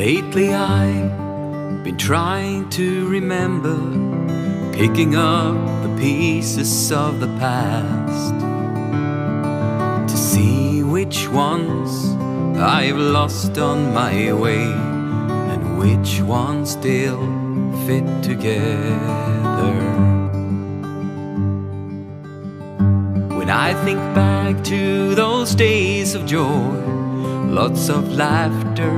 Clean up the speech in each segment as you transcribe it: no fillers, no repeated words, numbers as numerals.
Lately I've been trying to remember, picking up the pieces of the past, to see which ones I've lost on my way and which ones still fit together. When I think back to those days of joy, lots of laughter,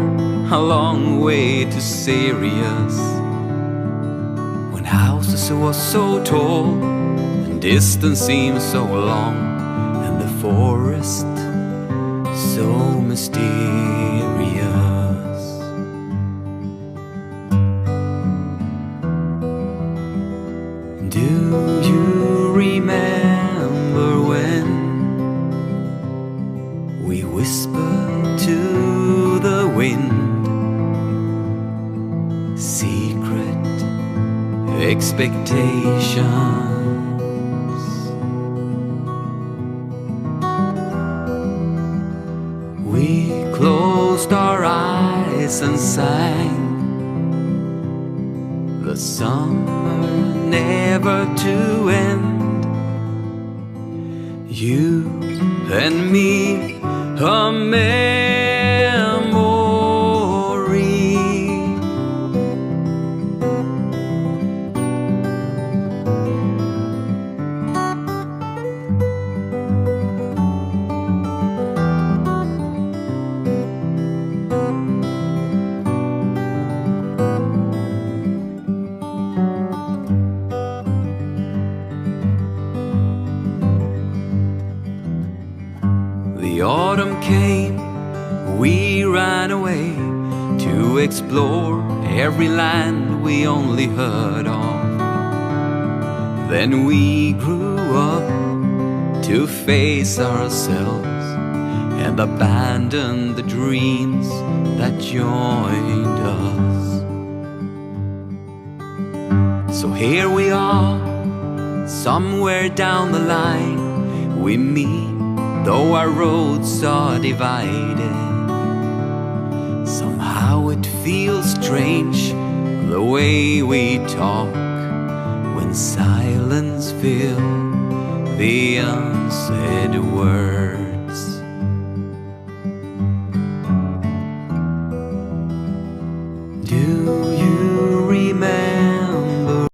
a long way to serious, when houses were so tall and distance seemed so long, and the forest so mysterious. Do you remember when we whispered to the wind secret expectations? We closed our eyes and sang the summer never to end. You and me, a memory. The autumn came, we ran away to explore every land we only heard of. Then we grew up to face ourselves and abandon the dreams that joined us. So here we are, somewhere down the line we meet, though our roads are divided. Somehow it feels strange the way we talk when silence fills the unsaid words.